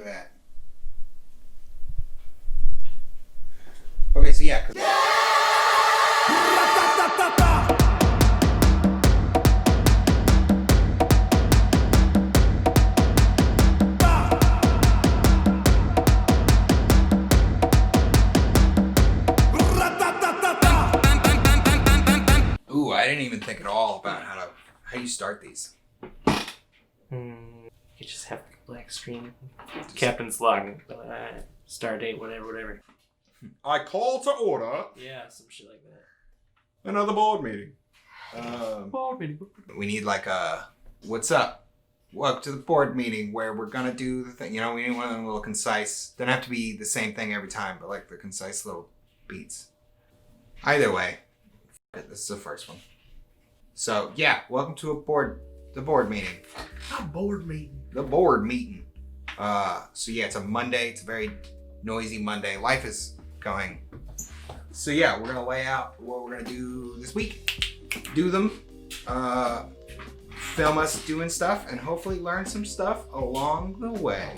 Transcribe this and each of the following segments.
that. Okay, so yeah. Ooh, I didn't even think at all about how you start these. You just have the black screen, captain's log, star date, whatever. I call to order Yeah, some shit like that. another board meeting. We need like a what's up? Welcome to the board meeting where we're gonna do the thing. You know, we need one of them little concise. Doesn't have to be the same thing every time, but like the concise little beats. Either way, this is the first one. So yeah, welcome to the board meeting. A board meeting. The board meeting. So yeah, it's a Monday. It's a very noisy Monday. Life is going. So yeah, we're gonna lay out what we're gonna do this week. Do them. Film us doing stuff and hopefully learn some stuff along the way.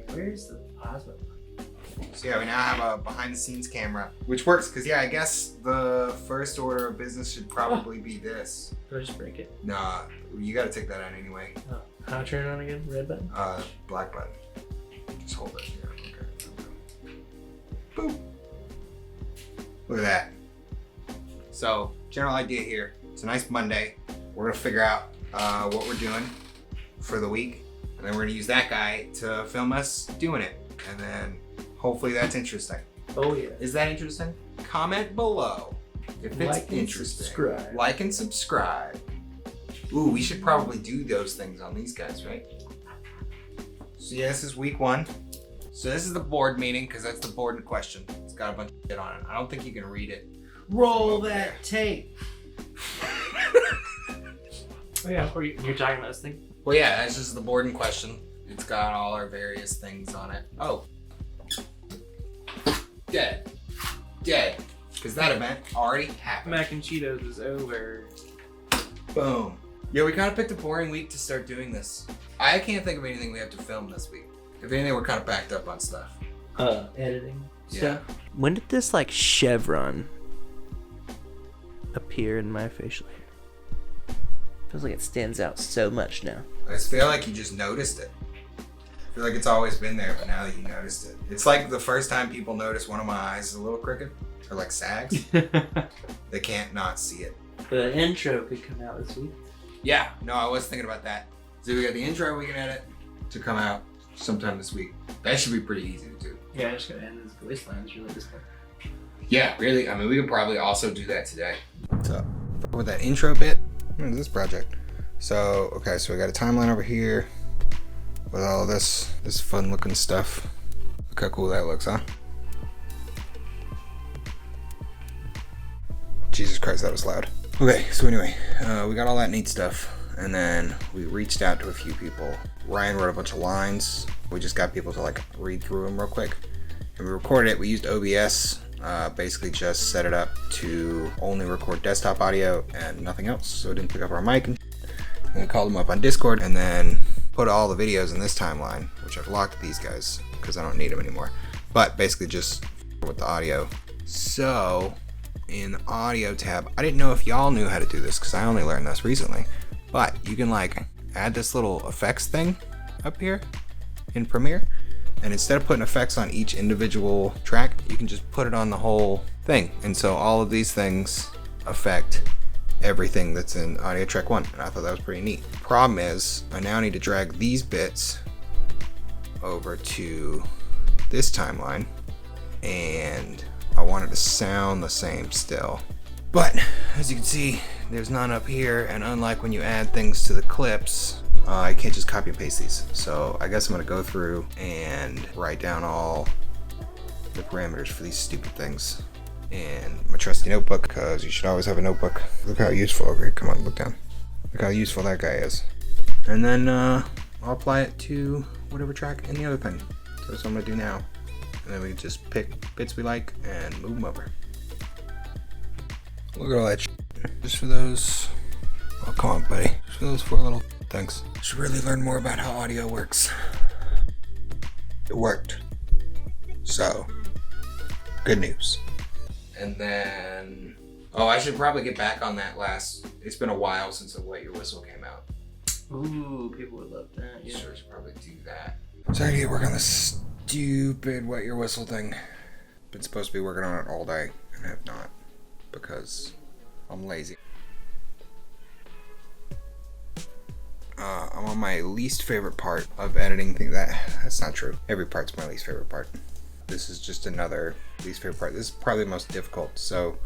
Where's the pause button? So yeah, we now have a behind the scenes camera, which works because yeah, I guess the first order of business should probably be this. Did I just break it? Nah, you gotta take that out anyway. Oh, how to turn it on again? Red button? Black button. Just hold it here. Okay. Boop. Look at that. So, general idea here. It's a nice Monday. We're gonna figure out what we're doing for the week, and then we're gonna use that guy to film us doing it, and then hopefully that's interesting. Oh yeah. Is that interesting? Comment below if it's Like and interesting. subscribe. Like and subscribe. Ooh, we should probably do those things on these guys, right? So yeah, this is week 1. So this is the board meeting because that's the board in question. It's got a bunch of shit on it. I don't think you can read it. Roll From up that there. tape. Oh yeah, you're talking about this thing? Well, yeah, this is the board in question. It's got all our various things on it. Oh. Dead. Because that event already happened. Mac and Cheetos is over. Boom. Yeah, we kind of picked a boring week to start doing this. I can't think of anything we have to film this week. If anything, we're kind of backed up on stuff. Editing Yeah. stuff. When did this like chevron appear in my facial hair? Feels like it stands out so much now. I just feel like you just noticed it. I feel like it's always been there, but now that you noticed it. It's like the first time people notice one of my eyes is a little crooked, or like sags. They can't not see it. The intro could come out this week. Yeah, no, I was thinking about that. So we got the intro we can edit to come out sometime this week. That should be pretty easy to do. Yeah, I just gotta end this voice lines really this one. Yeah, really. I mean, we could probably also do that today. So, with that intro bit, what is this project? So, okay, so we got a timeline over here with all this fun looking stuff. Look how cool that looks, huh? Jesus Christ, that was loud. Okay, so anyway, we got all that neat stuff, and then we reached out to a few people. Ryan wrote a bunch of lines. We just got people to like read through them real quick, and we recorded it. We used OBS, basically just set it up to only record desktop audio and nothing else, so it didn't pick up our mic. And we called them up on Discord, and then put all the videos in this timeline, which I've locked these guys because I don't need them anymore. But basically just with the audio. So in the audio tab, I didn't know if y'all knew how to do this because I only learned this recently, but you can like add this little effects thing up here in Premiere, and instead of putting effects on each individual track, you can just put it on the whole thing. And so all of these things affect everything that's in audio track 1, and I thought that was pretty neat. Problem is, I now need to drag these bits over to this timeline, and I want it to sound the same still. But as you can see, there's none up here, and unlike when you add things to the clips, I can't just copy and paste these. So I guess I'm gonna go through and write down all the parameters for these stupid things in my trusty notebook, because you should always have a notebook. Look how useful, okay, come on, look down. Look how useful that guy is. And then I'll apply it to whatever track in the other thing. So that's what I'm gonna do now. And then we just pick bits we like and move them over. Look at all that shit. Just for those, oh come on buddy, just for those 4 little things. Should really learn more about how audio works. It worked. So, good news. And then, oh, I should probably get back on that last. It's been a while since the Wet Your Whistle came out. Ooh, people would love that. Yeah. So I should probably do that. So I need to work on this stupid Wet Your Whistle thing. Been supposed to be working on it all day and have not because I'm lazy. I'm on my least favorite part of editing thing. That's not true. Every part's my least favorite part. This is just another least favorite part. This is probably the most difficult. So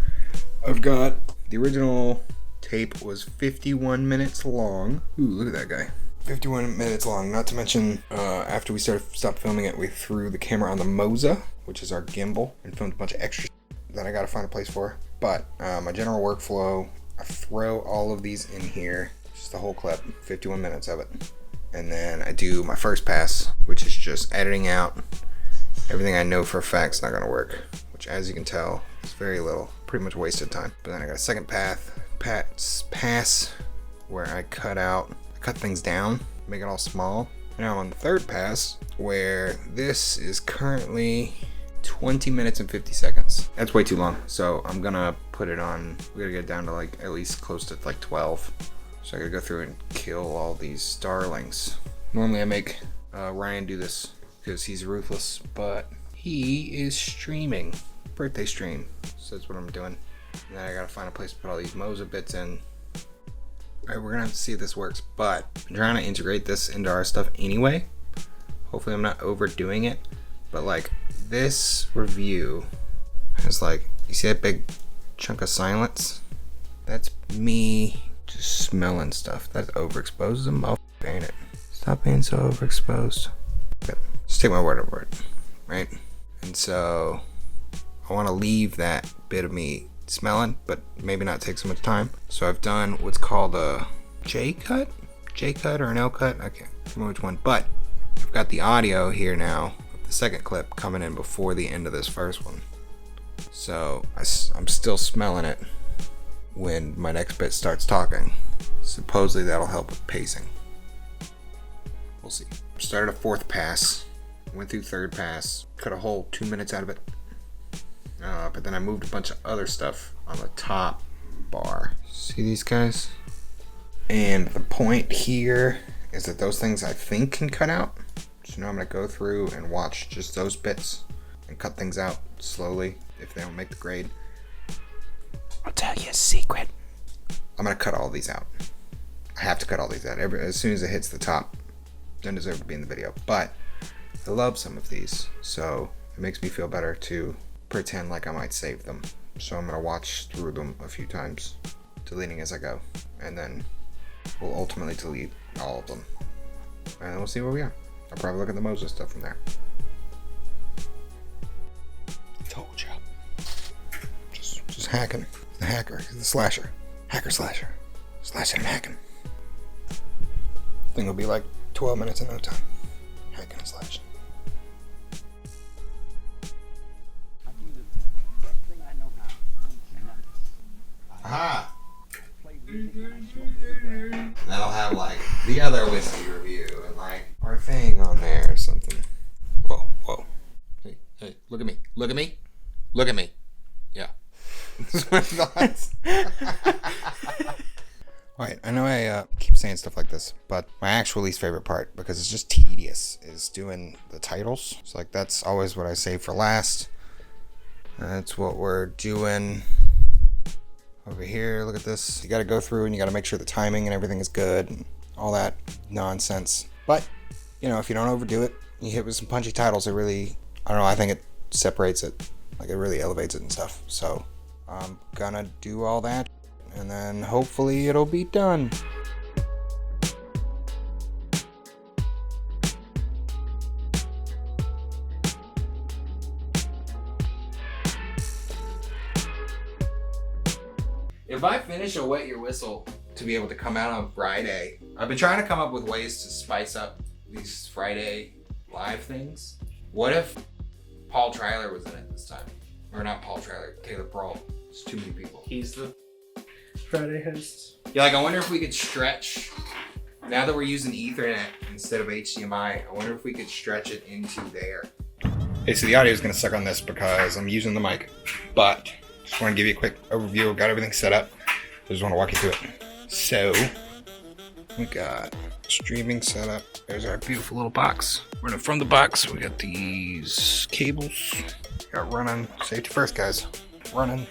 I've got the original tape was 51 minutes long. Ooh, look at that guy. 51 minutes long. Not to mention, after we stopped filming it, we threw the camera on the Moza, which is our gimbal, and filmed a bunch of extra that I gotta find a place for. But my general workflow, I throw all of these in here. Just the whole clip, 51 minutes of it. And then I do my first pass, which is just editing out everything I know for a fact is not gonna work, which as you can tell, is very little, pretty much wasted time. But then I got a second pass where I cut things down, make it all small. Now I'm on the third pass where this is currently 20 minutes and 50 seconds. That's way too long. So I'm gonna put it on, we gotta get down to like at least close to like 12. So I gotta go through and kill all these starlings. Normally I make Ryan do this because he's ruthless, but he is streaming. Birthday stream. So that's what I'm doing. And then I gotta find a place to put all these Moza bits in. Alright, we're gonna have to see if this works, but I'm trying to integrate this into our stuff anyway. Hopefully I'm not overdoing it, but like this review has like, you see that big chunk of silence? That's me just smelling stuff. That's overexposed as a motherfucker, ain't it? Stop being so overexposed. But just take my word over it, right? And so I want to leave that bit of me smelling, but maybe not take so much time. So I've done what's called a J cut or an L cut. I can't remember which one, but I've got the audio here now of the second clip coming in before the end of this first one. So I'm still smelling it when my next bit starts talking. Supposedly that'll help with pacing. We'll see. Started a fourth pass, went through third pass, cut a whole 2 minutes out of it. But then I moved a bunch of other stuff on the top bar. See these guys? And the point here is that those things I think can cut out. So now I'm gonna go through and watch just those bits and cut things out slowly if they don't make the grade. I'll tell you a secret. I'm gonna cut all these out. I have to cut all these out. As soon as it hits the top, don't deserve to be in the video. But I love some of these, so it makes me feel better to pretend like I might save them. So I'm gonna watch through them a few times, deleting as I go, and then we'll ultimately delete all of them, and then we'll see where we are. I'll probably look at the Moses stuff from there. I told you. Just hacking. The hacker. The slasher. Hacker slasher. Slashing and hacking. Thing will be like 12 minutes in no time. Hacking and slashing. Aha! And that'll have like the other whiskey review and like our thing on there or something. Whoa. Hey, look at me. Look at me. Look at me. Yeah. This is my thoughts. Alright, I know I keep saying stuff like this, but my actual least favorite part, because it's just tedious, is doing the titles. So like that's always what I save for last. That's what we're doing over here. Look at this. You got to go through and you got to make sure the timing and everything is good and all that nonsense. But you know, if you don't overdo it, you hit with some punchy titles, it really, I don't know, I think it separates it, like it really elevates it and stuff. So I'm gonna do all that and then hopefully it'll be done. If I finish a Wet Your Whistle to be able to come out on Friday, I've been trying to come up with ways to spice up these Friday live things. What if Paul Trailer was in it this time? Or not Paul Trailer, Taylor Pearl. It's too many people. He's the Friday host. Yeah, like I wonder if we could stretch Now that we're using Ethernet instead of HDMI, I wonder if we could stretch it into there. Okay, so the audio is going to suck on this because I'm using the mic, but just want to give you a quick overview. Got everything set up. I just want to walk you through it. So we got streaming set up. There's our beautiful little box. Running from the box, we got these cables. Got running. Safety first, guys. Running.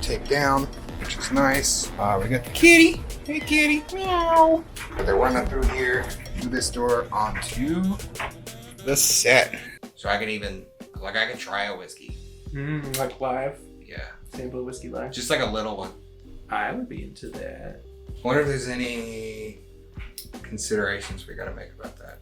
Tape down, which is nice. We got the kitty. Hey, kitty. Meow. They're running through here, through this door, onto the set. So I can even, like, I can try a whiskey. Like live? Yeah. Sample whiskey live? Just like a little one. I would be into that. I wonder if there's any considerations we gotta make about that.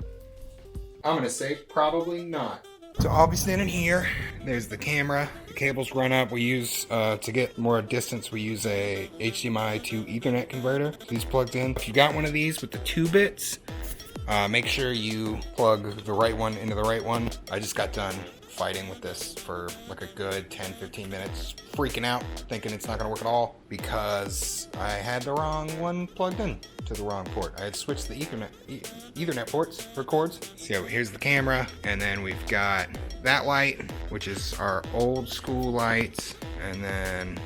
I'm gonna say probably not. So I'll be standing here. There's the camera. The cables run up. We use, to get more distance, we use a HDMI to Ethernet converter. These plugged in. If you got one of these with the 2 bits, make sure you plug the right one into the right one. I just got done fighting with this for like a good 10-15 minutes, freaking out, thinking it's not gonna work at all because I had the wrong one plugged in to the wrong port. I had switched the Ethernet ports for cords. So here's the camera, and then we've got that light, which is our old school lights, and then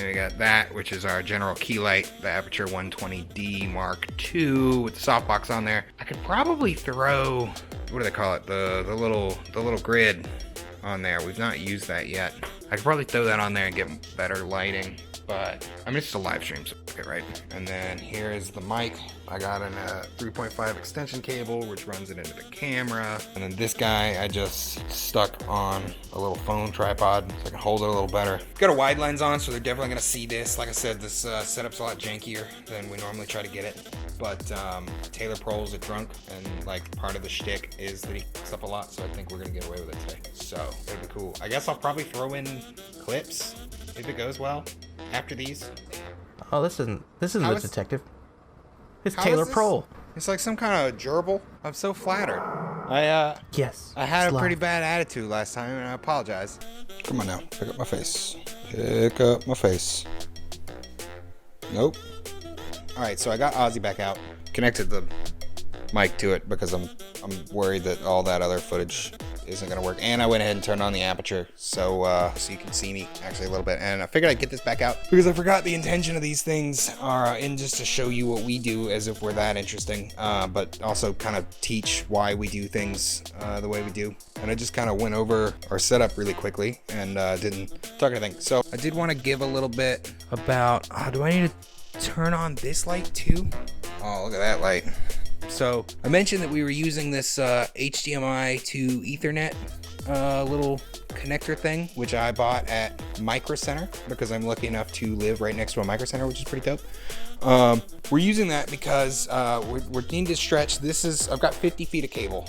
we got that, which is our general key light, the Aperture 120D Mark II with the softbox on there. I could probably throw, what do they call it, the little grid on there. We've not used that yet. I could probably throw that on there and get better lighting, but I mean, it's just a live stream, so okay, right? And then here is the mic. I got in a 3.5 extension cable, which runs it into the camera. And then this guy, I just stuck on a little phone tripod so I can hold it a little better. Got a wide lens on, so they're definitely gonna see this. Like I said, this setup's a lot jankier than we normally try to get it. But Taylor Prohl's a drunk, and like part of the shtick is that he fucks up a lot, so I think we're gonna get away with it today. So it'll be cool. I guess I'll probably throw in clips if it goes well after these. Oh, this isn't How the is- detective. It's How Taylor is this? Prohl. It's like some kind of gerbil. I'm so flattered. Yes. I had it's a pretty live. bad attitude last time, and I apologize. Come on now, pick up my face. Pick up my face. Nope. All right, so I got Ozzy back out. Connected the mic to it because I'm worried that all that other footage isn't gonna work. And I went ahead and turned on the aperture so you can see me actually a little bit. And I figured I'd get this back out because I forgot the intention of these things are in just to show you what we do as if we're that interesting, but also kind of teach why we do things the way we do. And I just kind of went over our setup really quickly and didn't talk anything. So I did want to give a little bit about, do I need to turn on this light too? Oh, look at that light. So I mentioned that we were using this HDMI to Ethernet little connector thing, which I bought at Micro Center because I'm lucky enough to live right next to a Micro Center, which is pretty dope. We're using that because we're needing to stretch. I've got 50 feet of cable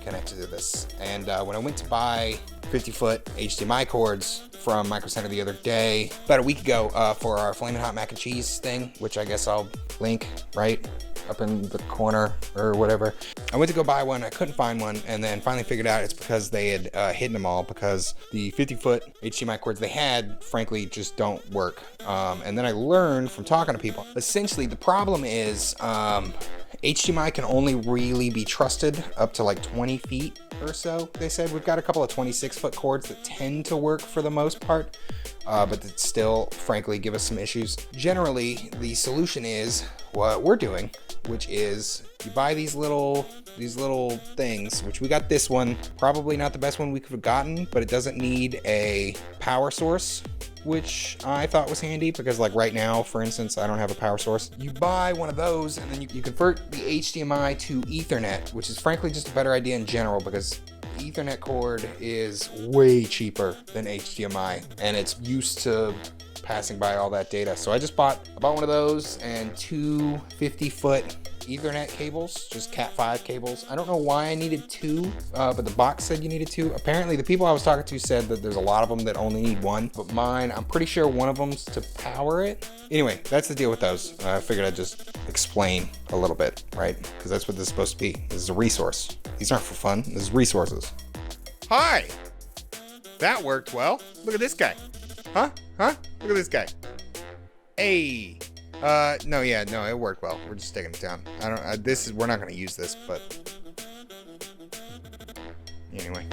connected to this, and when I went to buy 50-foot HDMI cords from Micro Center the other day, about a week ago, for our Flamin' Hot Mac and Cheese thing, which I guess I'll link right up in the corner or whatever. I went to go buy one, I couldn't find one, and then finally figured out it's because they had hidden them all because the 50-foot HDMI cords they had, frankly, just don't work. And then I learned from talking to people, essentially the problem is HDMI can only really be trusted up to like 20 feet or so. They said we've got a couple of 26-foot cords that tend to work for the most part, but that still, frankly, give us some issues. Generally, the solution is what we're doing, which is you buy these little things, which we got this one, probably not the best one we could have gotten, but it doesn't need a power source, which I thought was handy because like right now, for instance, I don't have a power source. You buy one of those and then you convert the HDMI to Ethernet, which is frankly just a better idea in general because Ethernet cord is way cheaper than HDMI and it's used to passing by all that data. So I bought one of those and two 50-foot Ethernet cables, just Cat5 cables. I don't know why I needed two, but the box said you needed two. Apparently the people I was talking to said that there's a lot of them that only need one, but mine, I'm pretty sure one of them's to power it. Anyway, that's the deal with those. I figured I'd just explain a little bit, right? Because that's what this is supposed to be. This is a resource. These aren't for fun. This is resources. Hi! That worked well. Look at this guy. Huh? Look at this guy. Hey. No, yeah, no, it worked well. We're just taking it down. I don't. We're not gonna use this, but anyway.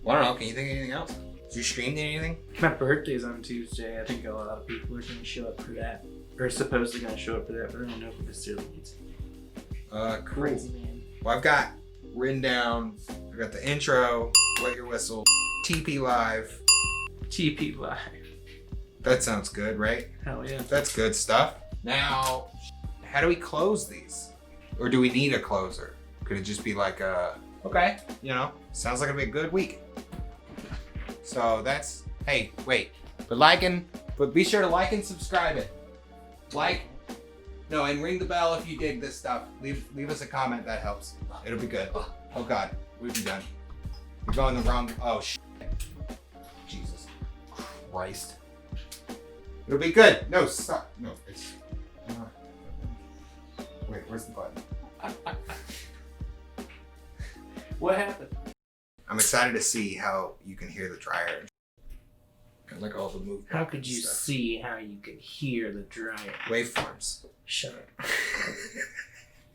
Well, I don't know. Can you think of anything else? Did you stream anything? My birthday's on Tuesday. I think a lot of people are going to show up for that. Or supposedly going to show up for that, but I don't know if it necessarily needs. Cool. Crazy man. Well, I've got written down. I got the intro, wet your whistle, TP live. TP Live. That sounds good, right? Hell yeah. That's good stuff. Now, how do we close these? Or do we need a closer? Could it just be like okay, you know, sounds like it'll be a good week. So that's, hey, wait, but be sure to like and subscribe it. And ring the bell if you dig this stuff. Leave us a comment, that helps. It'll be good. Oh God, we've been done. You're going the wrong, oh shit. Jesus Christ. It'll be good. No, stop. No, it's, wait, where's the button? What happened? I'm excited to see how you can hear the dryer. I like all the movement. How could you stuff. see how you could hear the dryer? Waveforms. Shut up.